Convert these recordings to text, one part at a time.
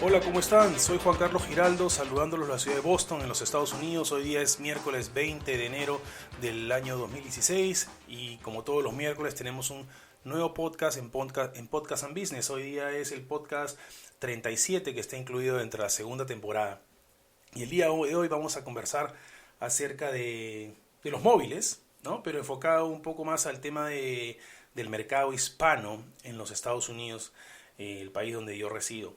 Hola, ¿cómo están? Soy Juan Carlos Giraldo, saludándolos de la ciudad de Boston, en los Estados Unidos. Hoy día es miércoles 20 de enero del año 2016 y como todos los miércoles tenemos un nuevo podcast en Podcast and Business. Hoy día es el podcast 37 que está incluido dentro de la segunda temporada. Y el día de hoy vamos a conversar acerca de los móviles, ¿no? Pero enfocado un poco más al tema del mercado hispano en los Estados Unidos, el país donde yo resido.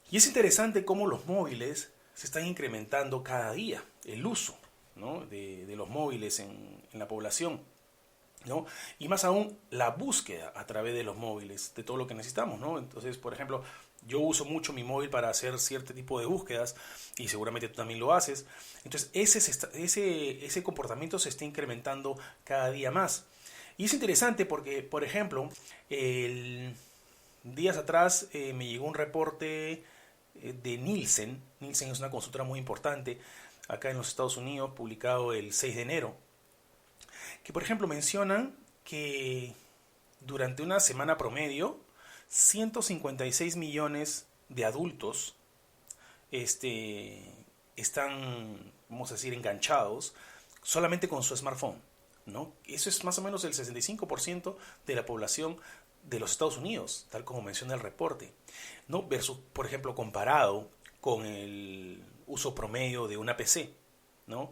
Y es interesante cómo los móviles se están incrementando cada día, el uso, ¿no? de los móviles en la población, ¿no? Y más aún la búsqueda a través de los móviles, de todo lo que necesitamos, ¿no? Entonces, por ejemplo, yo uso mucho mi móvil para hacer cierto tipo de búsquedas y seguramente tú también lo haces. Entonces, ese comportamiento se está incrementando cada día más. Y es interesante porque, por ejemplo, días atrás me llegó un reporte de Nielsen. Nielsen es una consultora muy importante acá en los Estados Unidos, publicado el 6 de enero, que por ejemplo mencionan que durante una semana promedio 156 millones de adultos están, vamos a decir, enganchados solamente con su smartphone, ¿no? Eso es más o menos el 65% de la población de los Estados Unidos, tal como menciona el reporte, ¿no? Versus, por ejemplo, comparado con el uso promedio de una PC, ¿no?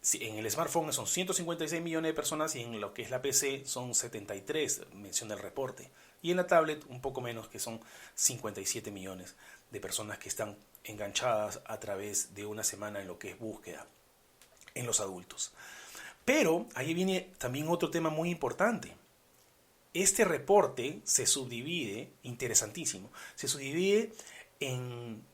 Si en el smartphone son 156 millones de personas y en lo que es la PC son 73, menciona el reporte. Y en la tablet un poco menos, que son 57 millones de personas que están enganchadas a través de una semana en lo que es búsqueda en los adultos. Pero ahí viene también otro tema muy importante. Este reporte se subdivide, interesantísimo, se subdivide en,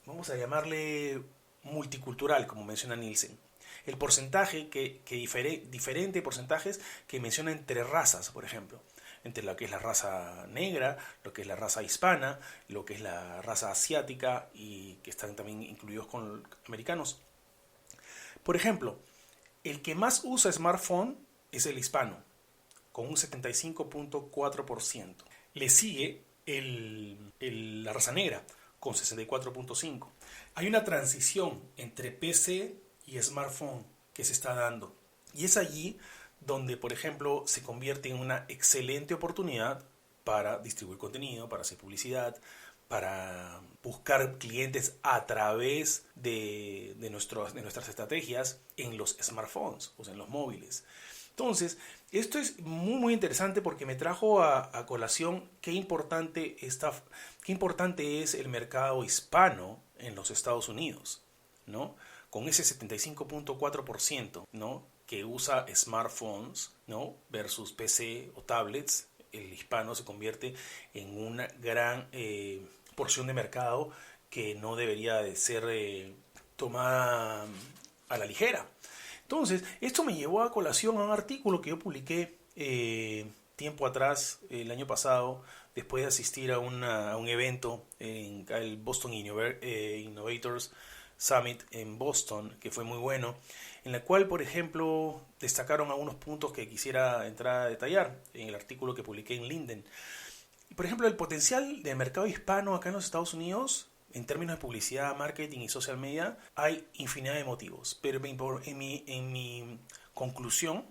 vamos a llamarle multicultural, como menciona Nielsen. El porcentaje diferentes porcentajes que menciona entre razas, por ejemplo, entre lo que es la raza negra, lo que es la raza hispana, lo que es la raza asiática y que están también incluidos con americanos. Por ejemplo, el que más usa smartphone es el hispano, con un 75.4%. Le sigue la raza negra, con 64.5%. Hay una transición entre PC y smartphone que se está dando. Y es allí donde, por ejemplo, se convierte en una excelente oportunidad para distribuir contenido, para hacer publicidad, para buscar clientes a través de nuestras estrategias en los smartphones, o sea, en los móviles. Entonces, esto es muy interesante porque me trajo a colación qué importante es el mercado hispano en los Estados Unidos, ¿no? Con ese 75.4%, ¿no? Que usa smartphones, ¿no? Versus PC o tablets, el hispano se convierte en una gran porción de mercado que no debería de ser tomada a la ligera. Entonces, esto me llevó a colación a un artículo que yo publiqué tiempo atrás, el año pasado, después de asistir a un evento en el Boston Innovators Summit en Boston, que fue muy bueno, en la cual, por ejemplo, destacaron algunos puntos que quisiera entrar a detallar en el artículo que publiqué en LinkedIn. Por ejemplo, el potencial del mercado hispano acá en los Estados Unidos, en términos de publicidad, marketing y social media, hay infinidad de motivos, pero en mi conclusión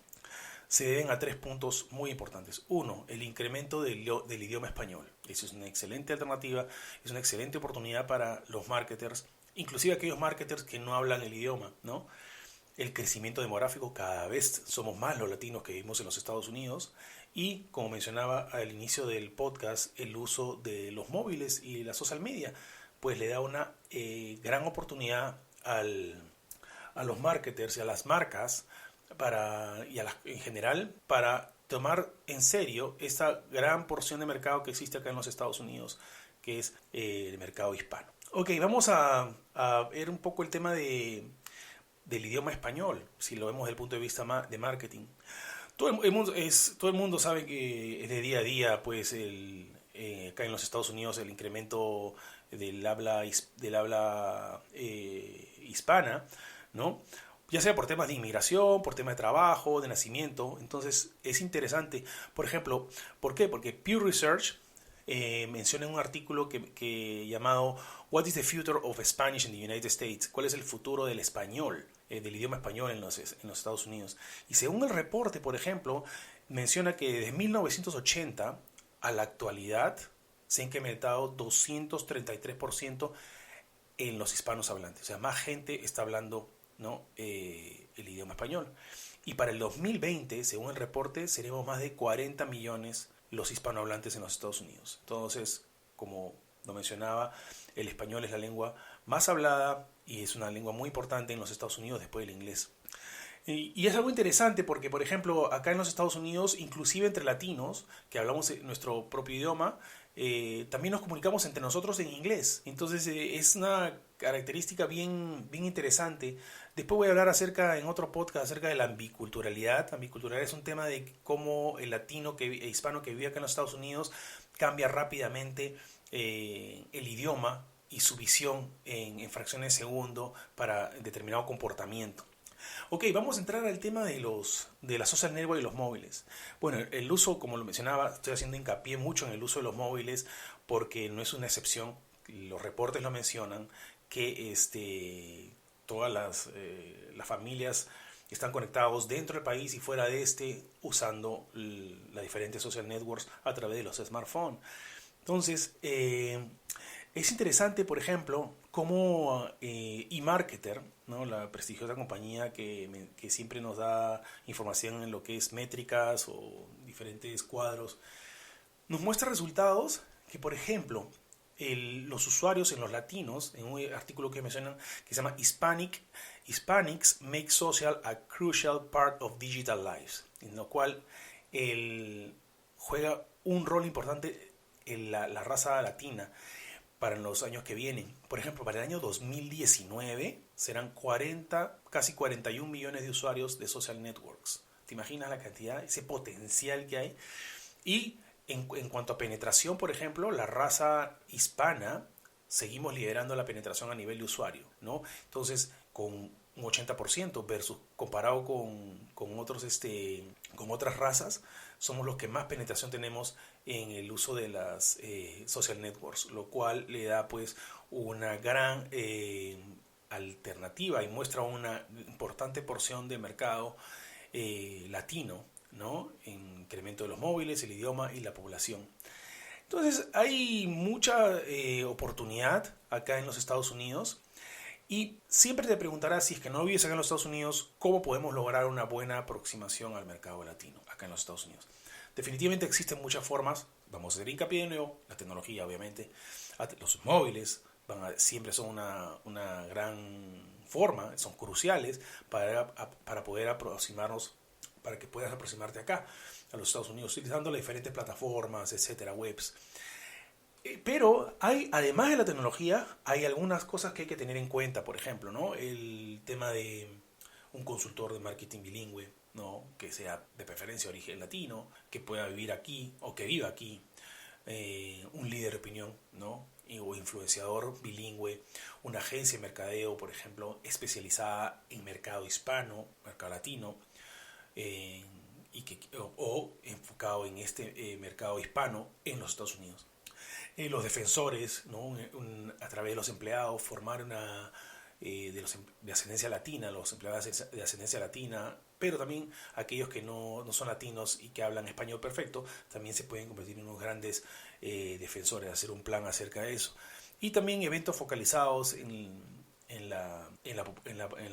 se deben a tres puntos muy importantes. Uno, el incremento del idioma español. Eso es una excelente alternativa, es una excelente oportunidad para los marketers, inclusive aquellos marketers que no hablan el idioma, ¿no? El crecimiento demográfico, cada vez somos más los latinos que vivimos en los Estados Unidos y, como mencionaba al inicio del podcast, el uso de los móviles y la social media pues le da una gran oportunidad a los marketers y a las marcas en general para tomar en serio esta gran porción de mercado que existe acá en los Estados Unidos, que es el mercado hispano. Ok, vamos a ver un poco el tema del idioma español, si lo vemos desde el punto de vista de marketing. Todo el mundo sabe que es de día a día, pues acá en los Estados Unidos el incremento del habla hispana, ¿no? Ya sea por temas de inmigración, por temas de trabajo, de nacimiento. Entonces es interesante. Por ejemplo, ¿por qué? Porque Pew Research menciona en un artículo que llamado What is the future of Spanish in the United States? ¿Cuál es el futuro del español, del idioma español en los Estados Unidos? Y según el reporte, por ejemplo, menciona que desde 1980 a la actualidad se ha incrementado 233% en los hispanos hablantes. O sea, más gente está hablando, ¿no? El idioma español. Y para el 2020, según el reporte, seremos más de 40 millones los hispanohablantes en los Estados Unidos. Entonces, como lo mencionaba, el español es la lengua más hablada y es una lengua muy importante en los Estados Unidos después del inglés. Y es algo interesante porque, por ejemplo, acá en los Estados Unidos, inclusive entre latinos, que hablamos nuestro propio idioma, también nos comunicamos entre nosotros en inglés. Entonces es una característica bien interesante. Después voy a hablar en otro podcast acerca de la ambiculturalidad. Ambiculturalidad es un tema de cómo el latino hispano que vive acá en los Estados Unidos cambia rápidamente el idioma y su visión en fracciones de segundo para determinado comportamiento. Ok, vamos a entrar al tema de la social network y los móviles. Bueno, el uso, como lo mencionaba, estoy haciendo hincapié mucho en el uso de los móviles porque no es una excepción. Los reportes lo mencionan que todas las familias están conectados dentro del país y fuera de usando las diferentes social networks a través de los smartphones. Entonces, es interesante, por ejemplo, cómo eMarketer, ¿no? La prestigiosa compañía que siempre nos da información en lo que es métricas o diferentes cuadros, nos muestra resultados que, por ejemplo, los usuarios en los latinos, en un artículo que mencionan que se llama Hispanics make social a crucial part of digital lives, en lo cual juega un rol importante en la raza latina para los años que vienen. Por ejemplo, para el año 2019 serán casi 41 millones de usuarios de social networks. ¿Te imaginas la cantidad, ese potencial que hay? Y en cuanto a penetración, por ejemplo, la raza hispana seguimos liderando la penetración a nivel de usuario, ¿no? Entonces, con un 80% comparado con otras razas, somos los que más penetración tenemos en el uso de las social networks, lo cual le da pues una gran alternativa y muestra una importante porción de mercado latino, ¿no? En incremento de los móviles, el idioma y la población. Entonces hay mucha oportunidad acá en los Estados Unidos. Y siempre te preguntarás, si es que no vives acá en los Estados Unidos, ¿cómo podemos lograr una buena aproximación al mercado latino acá en los Estados Unidos? Definitivamente existen muchas formas. Vamos a hacer hincapié de nuevo, la tecnología obviamente. Los móviles siempre son una gran forma, son cruciales para poder aproximarnos, para que puedas aproximarte acá a los Estados Unidos, utilizando las diferentes plataformas, etcétera, webs. Pero además de la tecnología, hay algunas cosas que hay que tener en cuenta. Por ejemplo, ¿no? El tema de un consultor de marketing bilingüe, ¿no? Que sea de preferencia de origen latino, que pueda vivir aquí o que viva aquí. Un líder de opinión, ¿no? O influenciador bilingüe. Una agencia de mercadeo, por ejemplo, especializada en mercado hispano, mercado latino. O enfocado en mercado hispano en los Estados Unidos. Los defensores, ¿no? A través de los empleados, formar de ascendencia latina, los empleados de ascendencia latina, pero también aquellos que no son latinos y que hablan español perfecto, también se pueden convertir en unos grandes defensores, hacer un plan acerca de eso. Y también eventos focalizados en la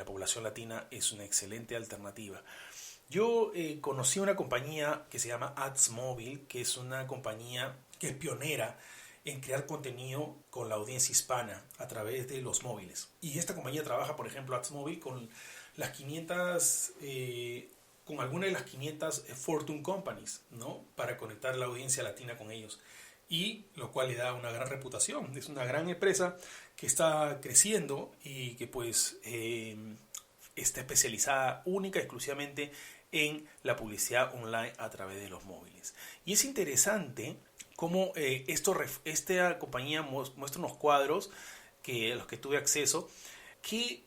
población latina es una excelente alternativa. Yo conocí una compañía que se llama AdsMobile, que es una compañía que es pionera en crear contenido con la audiencia hispana a través de los móviles. Y esta compañía trabaja, por ejemplo, AdsMobile con con alguna de las 500 Fortune Companies, ¿no? Para conectar la audiencia latina con ellos. Y lo cual le da una gran reputación. Es una gran empresa que está creciendo y que pues está especializada única y exclusivamente en la publicidad online a través de los móviles. Y es interesante cómo esta compañía muestra unos cuadros a los que tuve acceso, que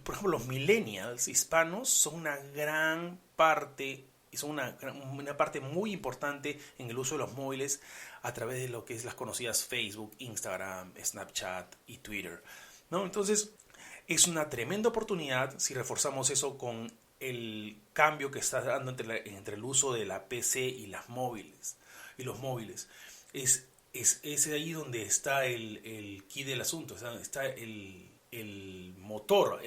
por ejemplo los millennials hispanos son una gran parte y son una parte muy importante en el uso de los móviles a través de lo que es las conocidas Facebook, Instagram, Snapchat y Twitter, ¿no? Entonces, es una tremenda oportunidad si reforzamos eso con el cambio que está dando entre el uso de la PC y los móviles. Es ahí donde está el key del asunto, está el motor,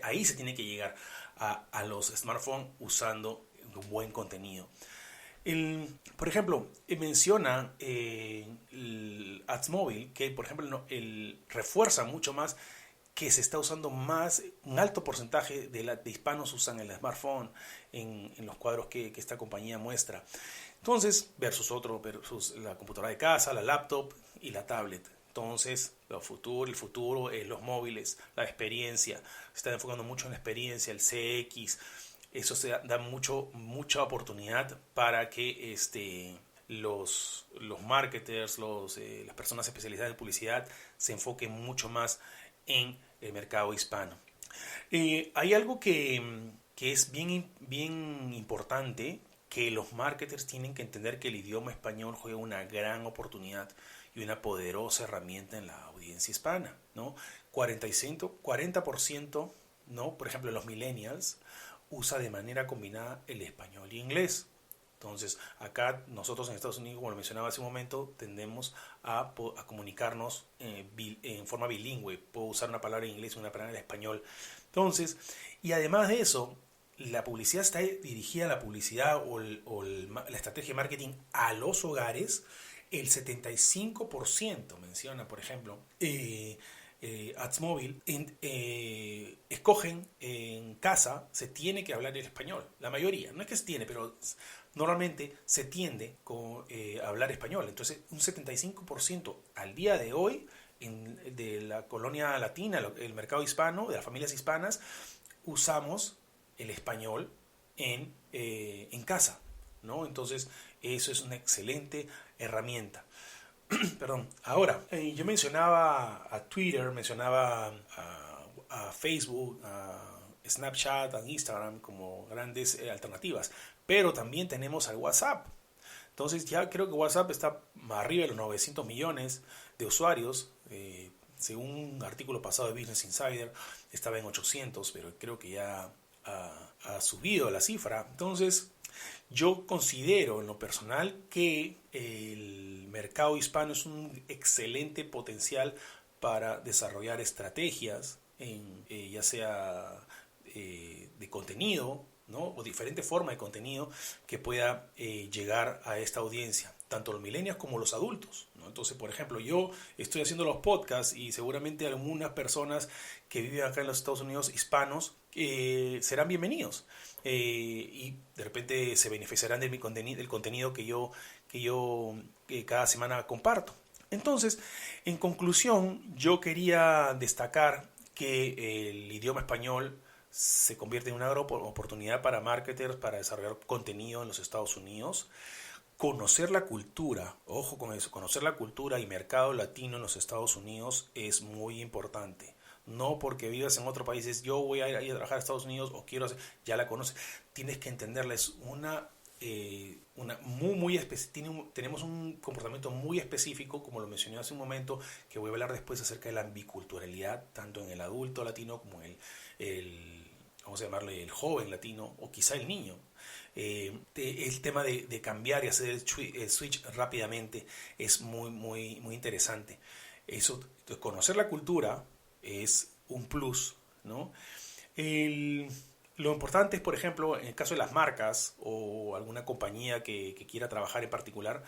ahí se tiene que llegar a los smartphones usando un buen contenido. Por ejemplo, menciona el AdsMobile, que por ejemplo refuerza mucho más que se está usando más, un alto porcentaje de hispanos usan el smartphone en los cuadros que esta compañía muestra. Entonces, versus la computadora de casa, la laptop y la tablet. Entonces, el futuro, los móviles, la experiencia, se está enfocando mucho en la experiencia, el CX, eso se da mucha oportunidad para que los marketers, las personas especializadas en publicidad se enfoquen mucho más en el mercado hispano. Hay algo que es bien importante, que los marketers tienen que entender que el idioma español juega una gran oportunidad y una poderosa herramienta en la audiencia hispana, ¿no? 40%, ¿no? Por ejemplo, los millennials usa de manera combinada el español y inglés. Entonces, acá nosotros en Estados Unidos, como lo mencionaba hace un momento, tendemos a comunicarnos en forma bilingüe. Puedo usar una palabra en inglés y una palabra en español. Entonces, y además de eso, la publicidad está dirigida a la publicidad la estrategia de marketing a los hogares. El 75% menciona, por ejemplo, AdsMobile, escogen en casa, se tiene que hablar el español. La mayoría, no es que se tiene, pero normalmente se tiende a hablar español. Entonces, un 75% al día de hoy de la colonia latina, el mercado hispano, de las familias hispanas, usamos el español en casa, ¿no? Entonces, eso es una excelente herramienta. Perdón. Ahora, yo mencionaba a Twitter, mencionaba a Facebook, a Snapchat, a Instagram como grandes alternativas, pero también tenemos al WhatsApp. Entonces ya creo que WhatsApp está arriba de los 900 millones de usuarios. Según un artículo pasado de Business Insider, estaba en 800, pero creo que ya ha subido la cifra. Entonces, yo considero en lo personal que el mercado hispano es un excelente potencial para desarrollar estrategias, ya sea de contenido, ¿no? O diferente forma de contenido que pueda llegar a esta audiencia, tanto los millennials como los adultos, ¿no? Entonces, por ejemplo, yo estoy haciendo los podcasts y seguramente algunas personas que viven acá en los Estados Unidos, hispanos, serán bienvenidos y de repente se beneficiarán de del contenido que yo cada semana comparto. Entonces, en conclusión, yo quería destacar que el idioma español se convierte en una gran oportunidad para marketers para desarrollar contenido en los Estados Unidos. Conocer la cultura, ojo con eso, conocer la cultura y mercado latino en los Estados Unidos es muy importante. No porque vivas en otro país, yo voy a ir a trabajar a Estados Unidos o quiero hacer, ya la conoces. Tienes que entenderla, es tenemos un comportamiento muy específico, como lo mencioné hace un momento, que voy a hablar después acerca de la biculturalidad, tanto en el adulto latino como en vamos a llamarle el joven latino o quizá el niño. El tema de cambiar y hacer el switch rápidamente es muy interesante. Eso, conocer la cultura es un plus, ¿no? Lo importante es, por ejemplo, en el caso de las marcas o alguna compañía que quiera trabajar en particular,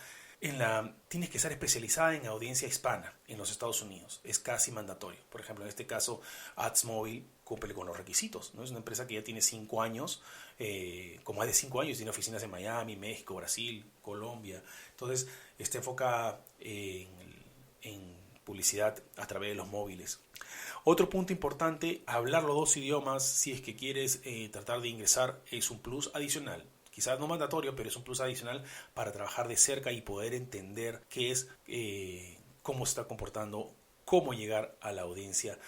tienes que estar especializada en audiencia hispana en los Estados Unidos. Es casi mandatorio. Por ejemplo, en este caso, AdsMobile cumple con los requisitos, ¿no? Es una empresa que ya tiene 5 años, con más de 5 años, tiene oficinas en Miami, México, Brasil, Colombia. Entonces, está enfocada en publicidad a través de los móviles. Otro punto importante, hablar los 2 idiomas si es que quieres tratar de ingresar es un plus adicional. Quizás no mandatorio, pero es un plus adicional para trabajar de cerca y poder entender qué es, cómo se está comportando, cómo llegar a la audiencia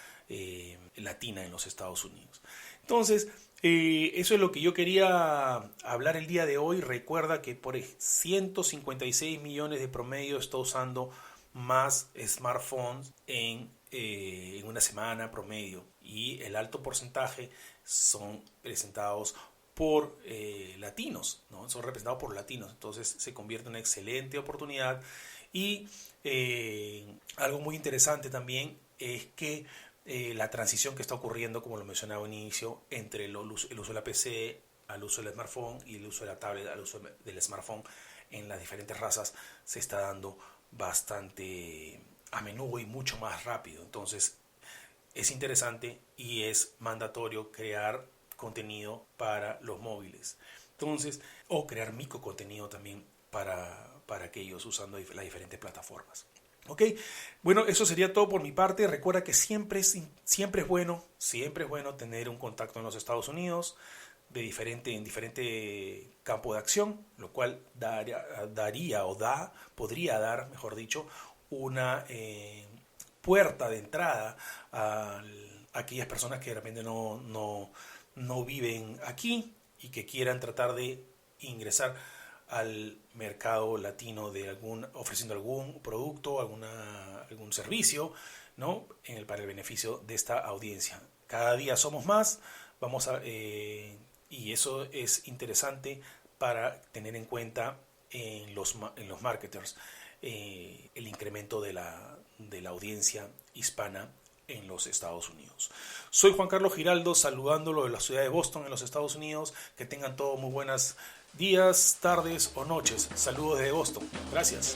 latina en los Estados Unidos. Entonces, Eso es lo que yo quería hablar el día de hoy. Recuerda que por 156 millones de promedio está usando más smartphones en una semana promedio. Y el alto porcentaje son presentados por latinos, ¿no? Son representados por latinos. Entonces se convierte en una excelente oportunidad. Y algo muy interesante también es que la transición que está ocurriendo, como lo mencionaba al inicio, entre el uso de la PC al uso del smartphone y el uso de la tablet al uso del smartphone en las diferentes razas se está dando bastante a menudo y mucho más rápido. Entonces es interesante y es mandatorio crear contenido para los móviles. Entonces, o crear microcontenido también para aquellos usando las diferentes plataformas. Ok, bueno, eso sería todo por mi parte. Recuerda que siempre es bueno tener un contacto en los Estados Unidos en diferente campo de acción, lo cual podría dar, mejor dicho, una puerta de entrada a aquellas personas que de repente no viven aquí y que quieran tratar de ingresar al mercado latino ofreciendo algún producto, algún servicio, ¿no? Para el beneficio de esta audiencia. Cada día somos más, y eso es interesante para tener en cuenta en los marketers el incremento de la audiencia hispana en los Estados Unidos. Soy Juan Carlos Giraldo, saludándolo de la ciudad de Boston, en los Estados Unidos. Que tengan todos muy buenas días, tardes o noches. Saludos desde Boston. Gracias.